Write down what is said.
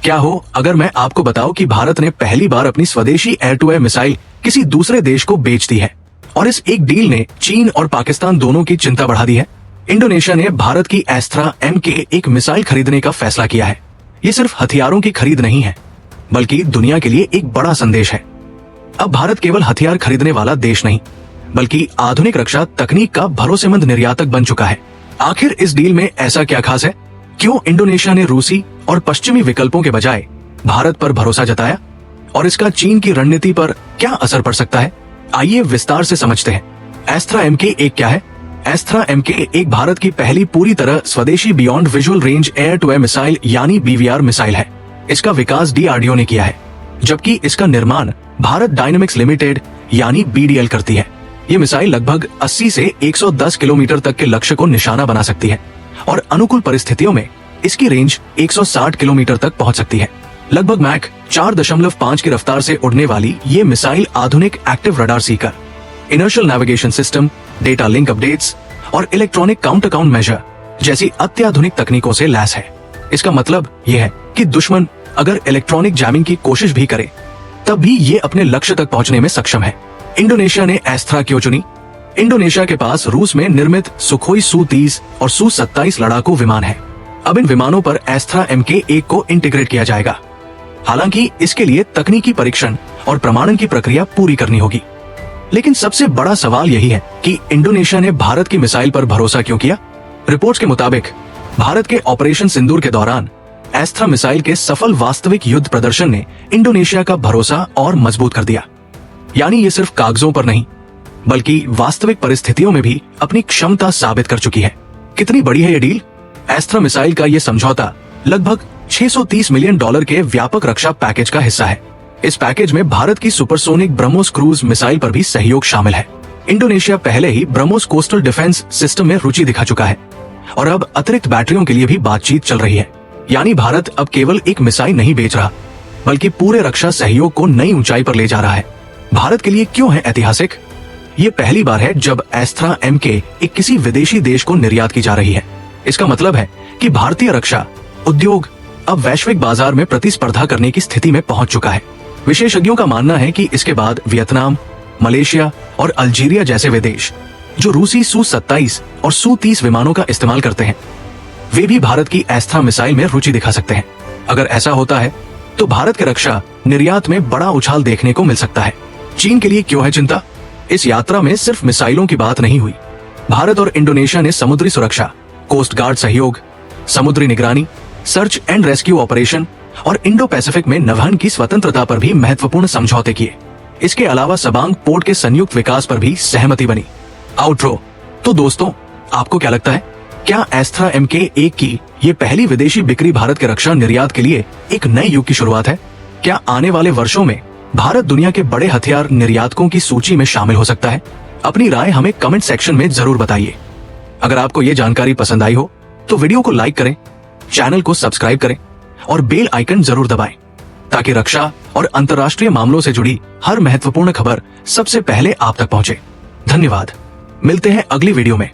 क्या हो अगर मैं आपको बताऊं कि भारत ने पहली बार अपनी स्वदेशी एयर टू एयर मिसाइल किसी दूसरे देश को बेच दी है और इस एक डील ने चीन और पाकिस्तान दोनों की चिंता बढ़ा दी है। इंडोनेशिया ने भारत की एस्त्रा MK एक मिसाइल खरीदने का फैसला किया है। ये सिर्फ हथियारों की खरीद नहीं है बल्कि दुनिया के लिए एक बड़ा संदेश है। अब भारत केवल हथियार खरीदने वाला देश नहीं बल्कि आधुनिक रक्षा तकनीक का भरोसेमंद निर्यातक बन चुका है। आखिर इस डील में ऐसा क्या खास है? क्यों इंडोनेशिया ने रूसी और पश्चिमी विकल्पों के बजाय भारत पर भरोसा जताया और इसका चीन की रणनीति पर क्या असर पड़ सकता है? आइए विस्तार से समझते हैं। एस्त्रा MK एक क्या है? एस्त्रा MK एक भारत की पहली पूरी तरह स्वदेशी beyond visual range air to air missile यानी BVR मिसाइल है। इसका विकास DRDO ने किया है जबकि इसका निर्माण भारत डायनेमिक्स लिमिटेड यानी BDL करती है। ये मिसाइल लगभग 80 से 110 किलोमीटर तक के लक्ष्य को निशाना बना सकती है और अनुकूल परिस्थितियों में इसकी रेंज 160 किलोमीटर तक पहुंच सकती है। लगभग मैक 4.5 की रफ्तार से उड़ने वाली ये मिसाइल आधुनिक active radar Sikar, inertial navigation system, data link updates और इलेक्ट्रॉनिक काउंटर काउंट मेजर जैसी अत्याधुनिक तकनीकों से लैस है। इसका मतलब यह है कि दुश्मन अगर इलेक्ट्रॉनिक जैमिंग की कोशिश भी करे तब भी ये अपने लक्ष्य तक पहुंचने में सक्षम है। इंडोनेशिया ने एस्त्रा क्यों चुनी? इंडोनेशिया के पास रूस में निर्मित सुखोई Su-30 और Su-27 लड़ाकू विमान है। अब इन विमानों पर एस्त्रा MK1 को इंटीग्रेट किया जाएगा। हालांकि इसके लिए तकनीकी परीक्षण और प्रमाणन की प्रक्रिया पूरी करनी होगी। लेकिन सबसे बड़ा सवाल यही है कि इंडोनेशिया ने भारत की मिसाइल पर भरोसा क्यों किया? रिपोर्ट्स के मुताबिक भारत के ऑपरेशन सिंदूर के दौरान एस्त्रा मिसाइल के सफल वास्तविक युद्ध प्रदर्शन ने इंडोनेशिया का भरोसा और मजबूत कर दिया। यानी ये सिर्फ कागजों पर नहीं बल्कि वास्तविक परिस्थितियों में भी अपनी क्षमता साबित कर चुकी है। कितनी बड़ी है ये डील? एस्त्रा मिसाइल का ये समझौता लगभग $630 मिलियन के व्यापक रक्षा पैकेज का हिस्सा है। इस पैकेज में भारत की सुपरसोनिक ब्रह्मोस क्रूज मिसाइल पर भी सहयोग शामिल है। इंडोनेशिया पहले ही ब्रह्मोस कोस्टल डिफेंस सिस्टम में रुचि दिखा चुका है और अब अतिरिक्त बैटरियों के लिए भी बातचीत चल रही है। यानी भारत अब केवल एक मिसाइल नहीं बेच रहा बल्कि पूरे रक्षा सहयोग को नई ऊंचाई पर ले जा रहा है। भारत के लिए क्यों है ऐतिहासिक? ये पहली बार है जब एस्त्रा MK एक किसी विदेशी देश को निर्यात की जा रही है। इसका मतलब है कि भारतीय रक्षा उद्योग अब वैश्विक बाजार में प्रतिस्पर्धा करने की स्थिति में पहुंच चुका है। विशेषज्ञों का मानना है कि इसके बाद वियतनाम, मलेशिया और अल्जीरिया जैसे वे देश जो रूसी Su-27 और Su-30 विमानों का इस्तेमाल करते हैं वे भी भारत की एस्त्रा मिसाइल में रुचि दिखा सकते हैं। अगर ऐसा होता है तो भारत के रक्षा निर्यात में बड़ा उछाल देखने को मिल सकता है। चीन के लिए क्यों है चिंता? इस यात्रा में सिर्फ मिसाइलों की बात नहीं हुई। भारत और इंडोनेशिया ने समुद्री सुरक्षा, कोस्ट गार्ड सहयोग, समुद्री निगरानी, सर्च एंड रेस्क्यू ऑपरेशन और इंडो पैसिफिक में नौवहन की स्वतंत्रता पर भी महत्वपूर्ण समझौते किए। इसके अलावा सबांग पोर्ट के संयुक्त विकास पर भी सहमति बनी। आउट्रो। तो दोस्तों, आपको क्या लगता है? क्या एस्त्रा MK1 की ये पहली विदेशी बिक्री भारत के रक्षा निर्यात के लिए एक नए युग की शुरुआत है? क्या आने वाले वर्षों में भारत दुनिया के बड़े हथियार निर्यातकों की सूची में शामिल हो सकता है? अपनी राय हमें कमेंट सेक्शन में जरूर बताइए। अगर आपको ये जानकारी पसंद आई हो तो वीडियो को लाइक करें, चैनल को सब्सक्राइब करें और बेल आइकन जरूर दबाएं ताकि रक्षा और अंतर्राष्ट्रीय मामलों से जुड़ी हर महत्वपूर्ण खबर सबसे पहले आप तक पहुंचे। धन्यवाद। मिलते हैं अगली वीडियो में।